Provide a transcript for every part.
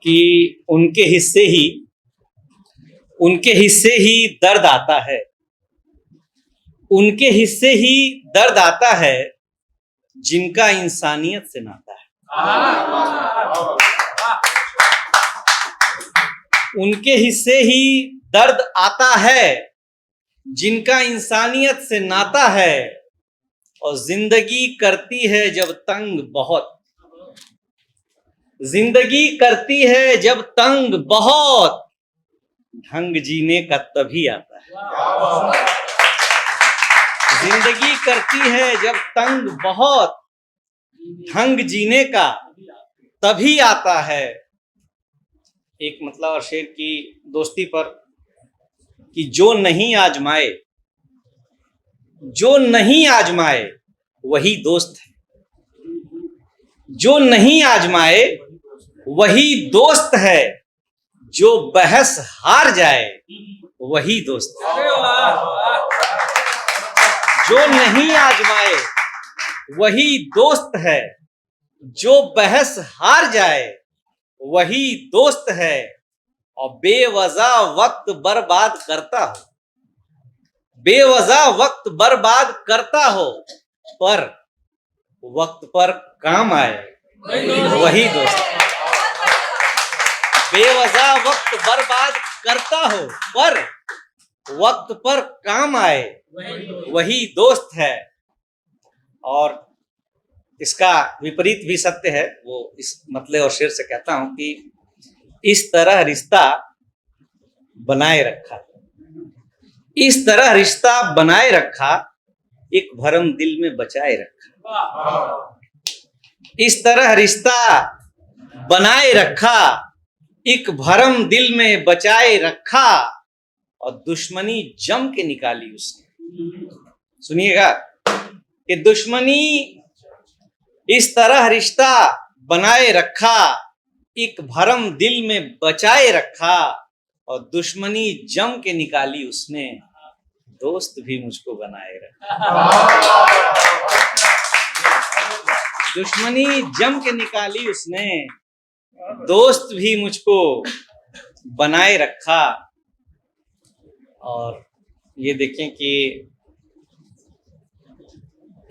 कि उनके हिस्से ही दर्द आता है, उनके हिस्से ही दर्द आता है जिनका इंसानियत से नाता है। उनके हिस्से ही दर्द आता है जिनका इंसानियत से नाता है, और जिंदगी करती है जब तंग बहुत, जिंदगी करती है जब तंग बहुत, ढंग जीने का तभी आता है। जिंदगी करती है जब तंग बहुत, ढंग जीने का तभी आता है। एक मतलब और शेर की दोस्ती पर कि जो नहीं आजमाए, जो नहीं आजमाए वही दोस्त है, जो नहीं आजमाए वही दोस्त है, जो बहस हार जाए वही दोस्त है। जो नहीं आजमाए वही दोस्त है, जो बहस हार जाए वही दोस्त है, और बेवजह वक्त बर्बाद करता हो, बेवजह वक्त बर्बाद करता हो, पर वक्त पर काम आए वही दोस्त है। बेवजह वक्त बर्बाद करता हो पर वक्त पर काम आए वही दोस्त है। और इसका विपरीत भी सत्य है। वो इस मतले और शेर से कहता हूं कि इस तरह रिश्ता बनाए रखा, इस तरह रिश्ता बनाए रखा, एक भरम दिल में बचाए रखा। इस तरह रिश्ता बनाए रखा, एक भरम दिल में बचाए रखा, और दुश्मनी जम के निकाली उसने। सुनिएगा कि दुश्मनी इस तरह रिश्ता बनाए रखा, एक भरम दिल में बचाए रखा, और दुश्मनी जम के निकाली उसने, दोस्त भी मुझको बनाए रखा। दुश्मनी जम के निकाली उसने, दोस्त भी मुझको बनाए रखा। और ये देखें कि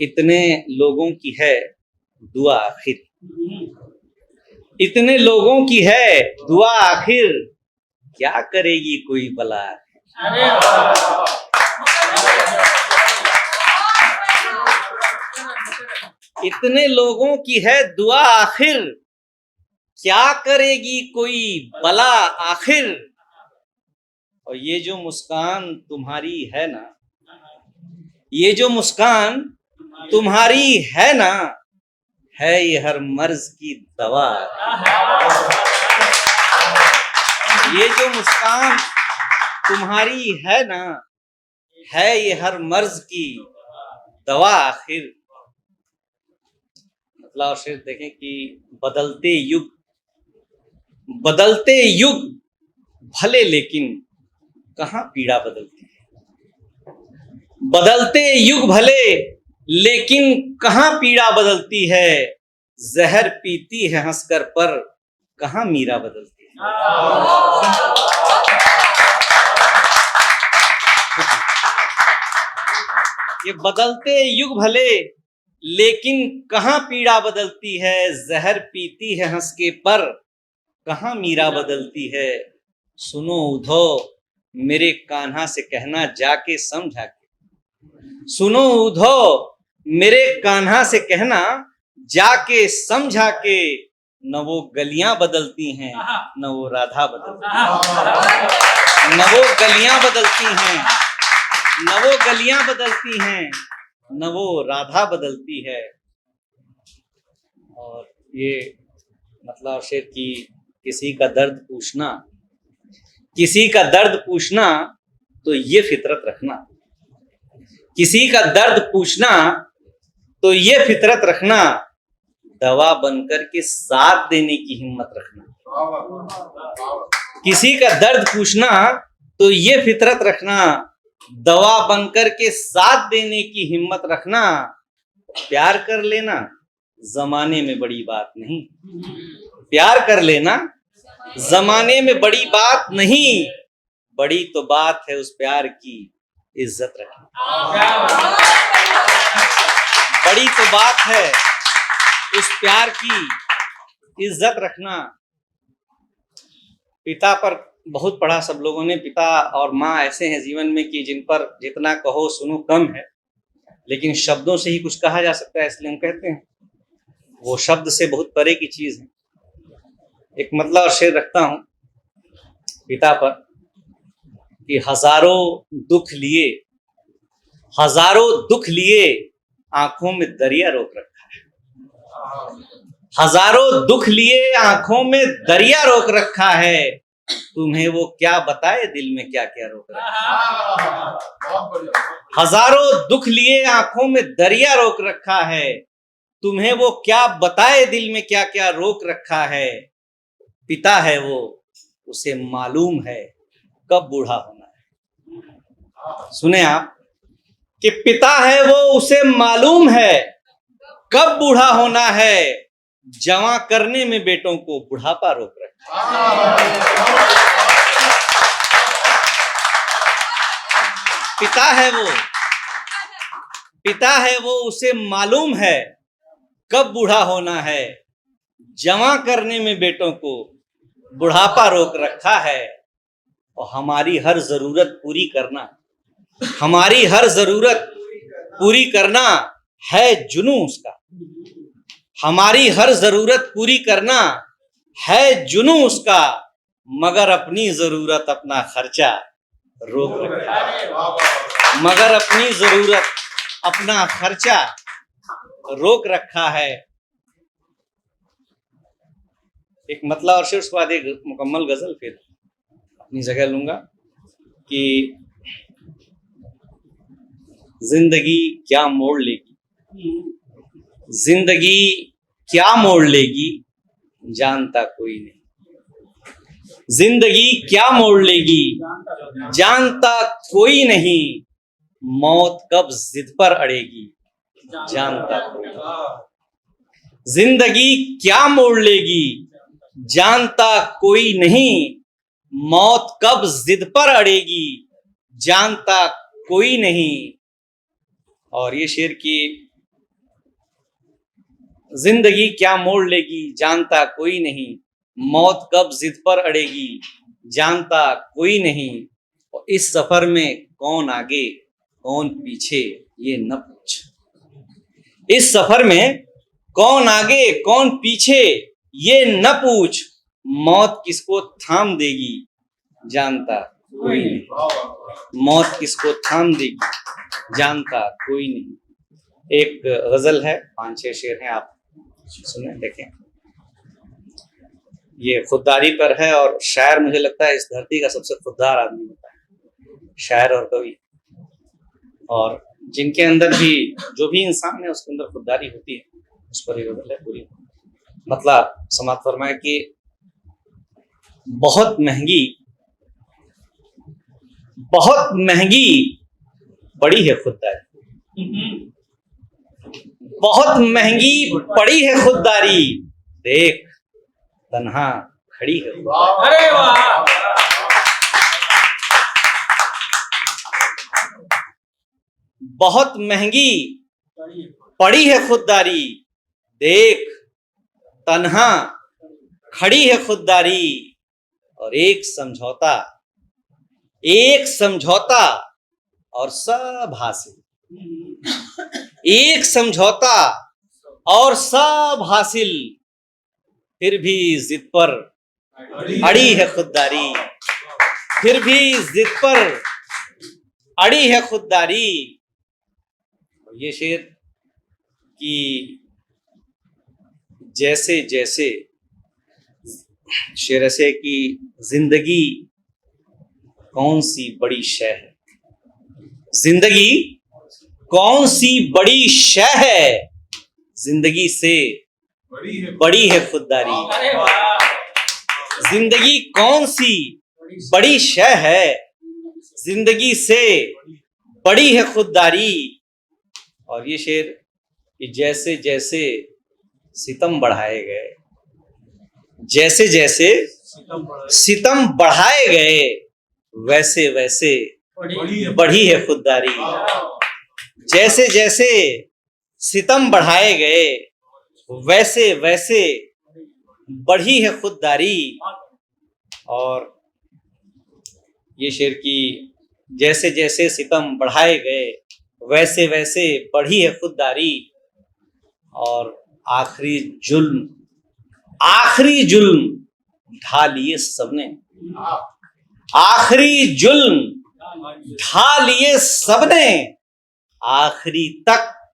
इतने लोगों की है दुआ आखिर, इतने लोगों की है दुआ आखिर, क्या करेगी कोई भला। इतने लोगों की है दुआ आखिर, क्या करेगी कोई भला आखिर। और ये जो मुस्कान तुम्हारी है ना, ये जो मुस्कान तुम्हारी है ना, है ये हर मर्ज की दवा। ये जो मुस्कान तुम्हारी है ना, है ये हर मर्ज की दवा आखिर। मतलब शेर देखें कि बदलते युग भले, लेकिन कहाँ पीड़ा बदलती है। बदलते युग भले, लेकिन कहाँ पीड़ा बदलती है। जहर पीती है हंसकर, पर कहाँ मीरा बदलती है। ये बदलते युग भले, लेकिन कहाँ पीड़ा बदलती है। जहर पीती है हंस के, पर कहाँ मीरा बदलती है। सुनो उधो मेरे कान्हा से कहना जाके समझा के, सुनो उधो मेरे कान्हा से कहना जाके समझा के, न वो गलियां बदलती हैं न वो राधा बदलती है। न वो गलियां बदलती हैं न वो गलियां बदलती हैं, न वो राधा बदलती है। और ये मतलब शेर की किसी का दर्द पूछना, किसी का दर्द पूछना तो ये फितरत रखना, किसी का दर्द पूछना तो ये फितरत रखना, दवा बनकर के साथ देने की हिम्मत रखना। किसी का दर्द पूछना तो ये फितरत रखना, दवा बनकर के साथ देने की हिम्मत रखना। प्यार कर लेना जमाने में बड़ी बात नहीं, प्यार कर लेना जमाने में बड़ी बात नहीं, बड़ी तो बात है उस प्यार की इज्जत रखना। बड़ी तो बात है उस प्यार की इज्जत रखना। पिता पर बहुत पढ़ा सब लोगों ने। पिता और माँ ऐसे हैं जीवन में कि जिन पर जितना कहो सुनो कम है, लेकिन शब्दों से ही कुछ कहा जा सकता है, इसलिए हम कहते हैं। वो शब्द से बहुत परे की चीज है। एक मतलब और शेर रखता हूं पिता पर कि हजारों दुख लिए आंखों में दरिया रोक रखा है। हजारों दुख लिए आंखों में दरिया रोक रखा है, तुम्हें वो क्या बताए दिल में क्या क्या रोक रखा है। हजारों दुख लिए आंखों में दरिया रोक रखा है, तुम्हें वो क्या बताए दिल में क्या क्या रोक रखा है। पिता है वो, उसे मालूम है कब बूढ़ा होना है। सुने आप कि पिता है वो, उसे मालूम है कब बूढ़ा होना है। जवां करने में बेटों को बुढ़ापा रोक रखा है। पिता है वो, उसे मालूम है कब बूढ़ा होना है। जवां करने में बेटों को बुढ़ापा रोक रखा है। और हमारी हर जरूरत पूरी करना, हमारी हर जरूरत पूरी करना है जुनून उसका। हमारी हर जरूरत पूरी करना है जुनून उसका, मगर अपनी जरूरत अपना खर्चा रोक रखा है। मगर अपनी जरूरत अपना खर्चा रोक रखा है। एक मतलब और शेर, उसके बाद एक मुकम्मल गजल फिर अपनी जगह लूंगा कि जिंदगी क्या मोड़ लेगी, जिंदगी क्या मोड़ लेगी जानता कोई नहीं। जिंदगी क्या मोड़ लेगी जानता कोई नहीं, मौत कब जिद पर अड़ेगी जानता कोई नहीं। जिंदगी क्या मोड़ लेगी जानता कोई नहीं, मौत कब जिद पर अड़ेगी जानता कोई नहीं। और ये शेर की जिंदगी क्या मोड़ लेगी जानता कोई नहीं, मौत कब जिद पर अड़ेगी जानता कोई नहीं। और इस सफर में कौन आगे कौन पीछे ये न पूछ। इस सफर में कौन आगे कौन पीछे ये न पूछ, मौत किसको थाम देगी जानता कोई नहीं। मौत किसको थाम देगी जानता कोई नहीं। एक गजल है, 5-6 शेर हैं, आप सुने देखें। ये खुददारी पर है और शायर मुझे लगता है इस धरती का सबसे खुददार आदमी होता है, शायर और कवि। और जिनके अंदर भी जो भी इंसान है उसके अंदर खुददारी होती है, उस पर ये गजल है पूरी। मतलब समाप्त फरमाए कि बहुत महंगी पड़ी है खुददारी, बहुत महंगी पड़ी है खुददारी, देख तन्हा खड़ी है। अरे वाह! बहुत महंगी पड़ी है खुददारी, देख तन्हा खड़ी है खुददारी। और एक समझौता और सब हासिल, एक समझौता और सब हासिल, फिर भी जिद पर अड़ी है खुददारी, फिर भी जिद पर अड़ी है खुददारी। ये शेर कि जैसे जैसे शेर ऐसे कि जिंदगी कौन सी बड़ी शय है, जिंदगी कौन सी बड़ी शय है, जिंदगी से बड़ी है खुददारी। जिंदगी कौन सी बड़ी शय है, जिंदगी से बड़ी है खुददारी। और ये शेर कि जैसे जैसे सितम बढ़ाए गए, जैसे जैसे सितम बढ़ाए गए, वैसे वैसे बढ़ी है खुददारी। जैसे जैसे सितम बढ़ाए गए, वैसे वैसे बढ़ी है खुददारी। और ये शेर की जैसे जैसे सितम बढ़ाए गए, वैसे वैसे बढ़ी है खुददारी। और आखिरी जुल्म ढा लिए सबने, आखिरी जुल्म ढा लिए सबने, आखिरी तक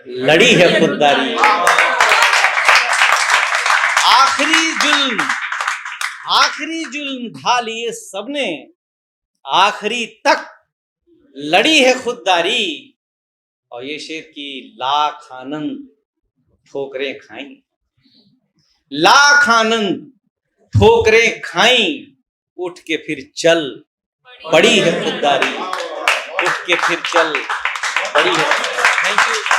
लड़ी है खुददारी। आखिरी जुल्म ढा लिए सबने, आखिरी तक लड़ी है खुददारी। और ये शेर की लाख आनंद ठोकरें खाई, लाख आनंद ठोकरें खाई, उठ के फिर चल पड़ी है खुददारी। उठ के फिर चल पड़ी है। Thank you.